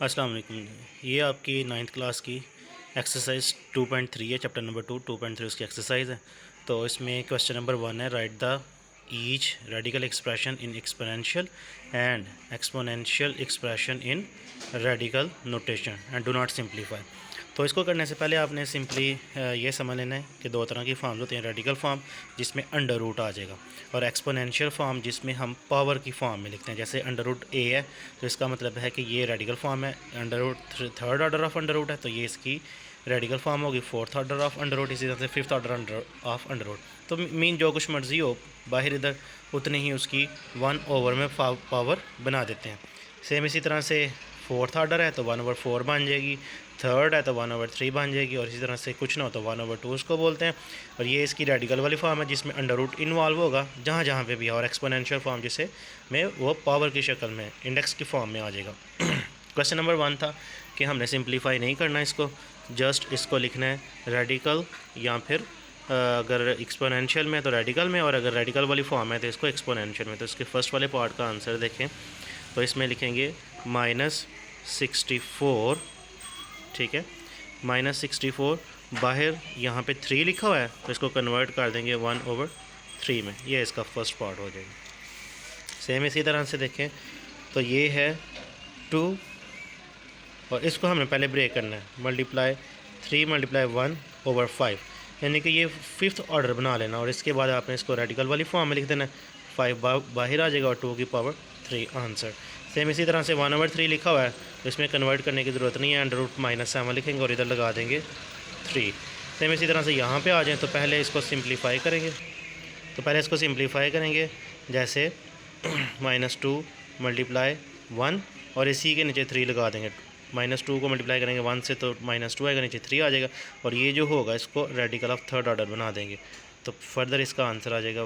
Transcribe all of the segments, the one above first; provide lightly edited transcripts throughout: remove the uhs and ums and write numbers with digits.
अस्सलाम वालेकुम। ये आपकी नाइन्थ क्लास की एक्सरसाइज 2.3 है, चैप्टर नंबर 2.3 उसकी एक्सरसाइज है। तो इसमें क्वेश्चन नंबर 1 है, right the each radical expression in exponential and exponential expression in radical notation and do not simplify. तो इसको करने से पहले आपने सिंपली ये समझ लेना है कि दो तरह की फॉर्म्स होती हैं, रेडिकल फॉर्म जिसमें अंडर रूट आ जाएगा और एक्सपोनेंशियल फॉर्म जिसमें हम पावर की फॉर्म में लिखते हैं। जैसे अंडर रूट ए है तो इसका मतलब है कि ये रेडिकल फॉर्म है, under root third order of under root है तो ये इसकी रेडिकल फॉर्म होगी fourth order of under root, इसी तरह से fifth order of under root. तो मीन जो कुछ मर्जी हो बाहर इधर उतनी ही उसकी 1/, में पावर बना देते हैं। सेम इसी तरह से फोर्थ ऑर्डर है तो 1/4 बन जाएगी, थर्ड है तो 1/3 बन जाएगी, और इसी तरह से कुछ ना हो तो 1/2 उसको बोलते हैं। और ये इसकी रेडिकल वाली फॉर्म है जिसमें अंडर रूट इन्वॉल्व होगा जहाँ जहाँ पे भी है, और एक्सपोनेंशियल फॉर्म जिसे में वो पावर की शक्ल में इंडेक्स की फॉर्म में आ जाएगा। क्वेश्चन नंबर 1 था कि हमने सिंप्लीफाई नहीं करना इसको, जस्ट इसको लिखना है रेडिकल, या फिर अगर एक्सपोनेंशियल में तो रेडिकल में, और अगर रेडिकल वाली फॉर्म है तो इसको एक्सपोनेंशियल में। तो इसके फर्स्ट वाले पार्ट का आंसर देखें तो इसमें लिखेंगे -64, ठीक है, -64। बाहर यहाँ पे 3 लिखा हुआ है तो इसको कन्वर्ट कर देंगे 1/3 में, ये इसका फर्स्ट पार्ट हो जाएगा। सेम इसी तरह से देखें तो ये है 2, और इसको हमें पहले ब्रेक करना है, मल्टीप्लाई 3 × 1/5, यानी कि ये फिफ्थ ऑर्डर बना लेना, और इसके बाद आपने इसको रेडिकल वाली फॉर्म में लिख देना है। 5 बाहर आ जाएगा और 2⁻3 आंसर। सेम इसी तरह से 1/3 लिखा हुआ है तो इसमें कन्वर्ट करने की ज़रूरत नहीं है, √-7 लिखेंगे और इधर लगा देंगे 3। सेम इसी तरह से यहाँ पे आ जाएँ तो पहले इसको सिंप्लीफाई करेंगे, जैसे -2 × 1 और इसी के नीचे 3 लगा देंगे। -2 को मल्टीप्लाई करेंगे 1 से तो -2 आएगा, नीचे 3 आ जाएगा, और ये जो होगा इसको रेडिकल ऑफ थर्ड ऑर्डर बना देंगे। तो फर्दर इसका आंसर आ जाएगा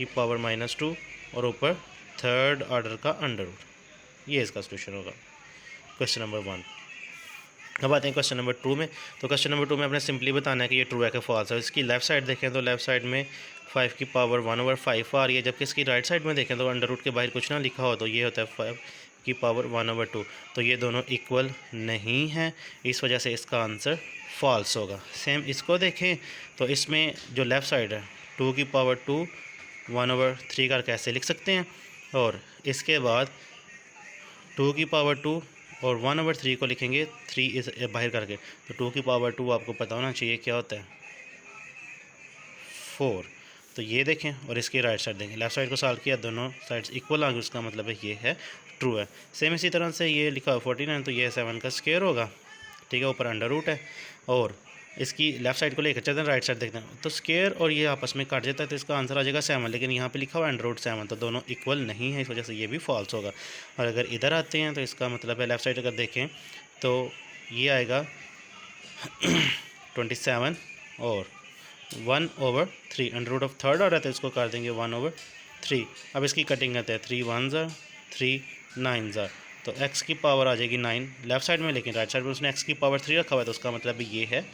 y⁻² और ऊपर थर्ड ऑर्डर का अंडर रूट। ये इसका सोल्यूशन होगा क्वेश्चन नंबर 1। अब आते हैं क्वेश्चन नंबर 2 में। तो क्वेश्चन नंबर 2 में आपने सिंपली बताना है कि ये ट्रू है कि फॉल्स है। इसकी लेफ्ट साइड देखें तो लेफ्ट साइड में 5⁻1/5 आ रही है, जबकि इसकी राइट साइड में देखें तो अंडर रूट के बाहर कुछ ना लिखा हो तो ये होता है 5⁻1/2। तो ये दोनों इक्वल नहीं हैं, इस वजह से इसका आंसर फॉल्स होगा। सेम इसको देखें तो इसमें जो लेफ़्ट साइड है 2⁻2 1/3 करके ऐसे लिख सकते हैं, और इसके बाद 2⁻2 और 1/3 को लिखेंगे 3 इस बाहर करके। तो 2⁻2 आपको पता होना चाहिए क्या होता है, 4। तो ये देखें और इसकी राइट साइड देखें, लेफ्ट साइड को सॉल्व किया, दोनों साइड्स इक्वल आ गई, उसका मतलब है ये है ट्रू है। सेम इसी तरह से ये लिखा है 49 तो ये 7 का स्क्वायर होगा, ठीक है, ऊपर अंडर रूट है, और इसकी लेफ्ट साइड को लेकर चलते हैं, राइट साइड देखते हैं तो स्क्वायर और ये आपस में काट जाता है तो इसका आंसर आ जाएगा 7, लेकिन यहाँ पे लिखा हुआ है अंडर रूट 7, तो दोनों इक्वल नहीं है, इस वजह से ये भी फॉल्स होगा। और अगर इधर आते हैं तो इसका मतलब है लेफ्ट साइड अगर देखें तो ये आएगा 27 और 1/3, under root of third order है तो इसको कर देंगे 1/3। अब इसकी कटिंग करते हैं, 3 1s are 3 9s are, तो x की पावर आ जाएगी 9 लेफ्ट साइड में, लेकिन राइट साइड में उसने x की पावर 3 रखा हुआ है तो उसका मतलब ये है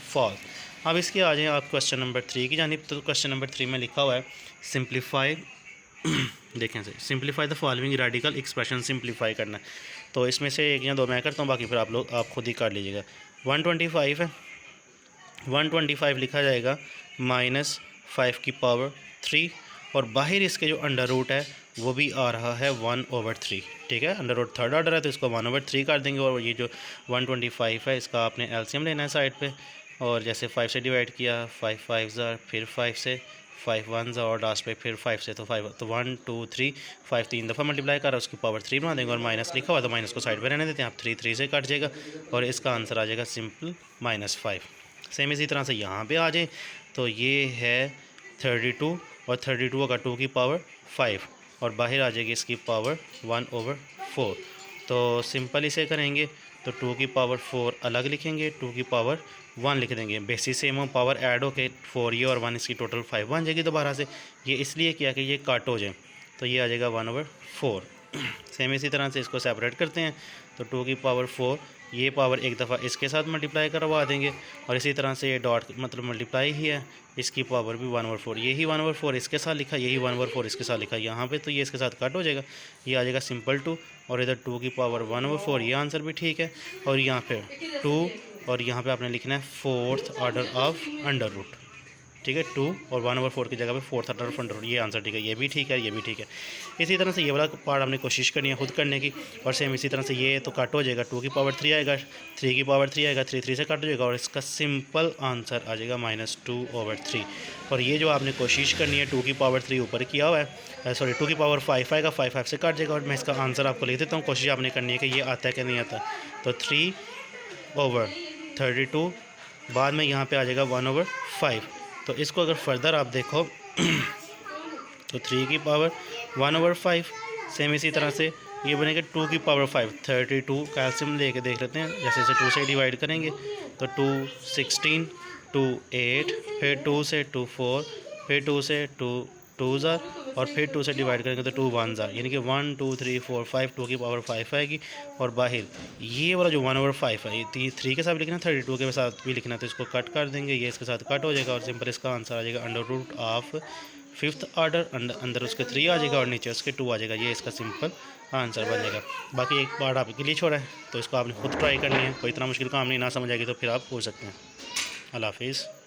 फॉल्स। अब इसके आ जाएँ आप क्वेश्चन नंबर 3 की जानिब। तो क्वेश्चन नंबर 3 में लिखा हुआ है सिंप्लीफाई देखें से simplify the following radical expression, simplify करना है। तो इसमें से 1 या 2 मैं करता हूँ, बाकी फिर आप खुद ही कर लीजिएगा। 125 है, 125 लिखा जाएगा -5⁻3, और बाहर इसके जो अंडर रूट है वो भी आ रहा है 1/3, ठीक है, अंडर रूट थर्ड ऑर्डर है तो इसको 1/3 कर देंगे, और ये जो 125 है इसका आपने एलसीएम लेना है साइड पे, और जैसे 5 से डिवाइड किया, 5 5s are, फिर 5 से 5 1s और लास्ट पे फिर 5 से, तो 5 तो 1 2 3 5 3 दफ़ा मल्टीप्लाई कर रहा है, उसकी पावर 3 बना देंगे, और माइनस लिखा हुआ तो माइनस को साइड पे रहने देते हैं, आप 3 3 से कट जाएगा और इसका आंसर आ जाएगा सिंपल -5। सेम इसी तरह से यहाँ पे आ जाए तो ये है 32, और 32 अगर 2⁻5 और बाहर आ जाएगी इसकी पावर 1/4। तो सिंपल इसे करेंगे तो 2⁻4 अलग लिखेंगे, 2⁻1 लिख देंगे, बेसिस सेम हो, पावर ऐड हो के 4 ये और 1 इसकी टोटल 5 बन जाएगी दोबारा से। ये इसलिए किया कि ये कट हो जाए, तो ये आ जाएगा 1/4। सेम इसी तरह से इसको सेपरेट करते हैं, तो 2 की पावर 4 ये पावर एक दफ़ा इसके साथ मल्टीप्लाई करवा देंगे, और इसी तरह से ये डॉट मतलब मल्टीप्लाई ही है, इसकी पावर भी 1/4, यही 1/4 इसके साथ लिखा, यही 1/4 इसके साथ लिखा यहाँ पे, तो ये इसके साथ कट हो जाएगा, ये आ जाएगा सिंपल 2, और इधर 2 की पावर 1/4, ये आंसर भी ठीक है। और यहाँ पे 2 और यहाँ पे आपने लिखना है 4th order of under root, ठीक है। 2 और 1/4 की जगह पे 4th order of under root, ये आंसर ठीक है, ये भी ठीक है, ये भी ठीक है। इसी तरह से ये वाला पार्ट हमने कोशिश करनी है खुद करने की, और सेम इसी तरह से ये तो कट हो जाएगा, 2 की पावर 3 आएगा, 3 की पावर 3 आएगा, 3 से कट हो जाएगा, और इसका सिंपल आंसर आ जाएगा -2/3। और ये जो आपने कोशिश करनी है 2 की पावर 3 ऊपर किया हुआ है, सॉरी 2 की पावर 5 आएगा, 5 से कट जाएगा, और मैं इसका आंसर आपको लिख देता हूँ। कोशिश आपने करनी है कि ये आता है कि नहीं आता, तो 3/32, बाद में यहाँ पे आ जाएगा 1/5। तो इसको अगर फर्दर आप देखो तो 3 की पावर 1/5, सेम इसी तरह से ये बनेगा 2 की पावर 5, 32 कैल्शियम लेके देख लेते हैं, जैसे जैसे 2 से डिवाइड करेंगे तो 2 16, 2 8, फिर 2 से 2 4, फिर 2 से 2 2 और फिर 2 से डिवाइड करेंगे तो 2 1 यानी कि 1 2 3 4 5, 2 की पावर 5 आएगी। और बाहर ये वाला जो 1/5 है, ये 3 के साथ भी लिखना, 32 के साथ भी लिखना, तो इसको कट कर देंगे, ये इसके साथ कट हो जाएगा, और सिंपल इसका आंसर आ जाएगा under root of 5th order, अंदर उसके 3 आ जाएगा और नीचे उसके 2 आ जाएगा, ये इसका सिंपल आंसर बन जाएगा। बाकी एक पार्ट आपके लिए छोड़ा है, तो इसको आपने खुद ट्राई करनी है, कोई इतना मुश्किल काम नहीं, ना समझ आएगी तो फिर आप पूछ सकते हैं। अल्लाह हाफिज़।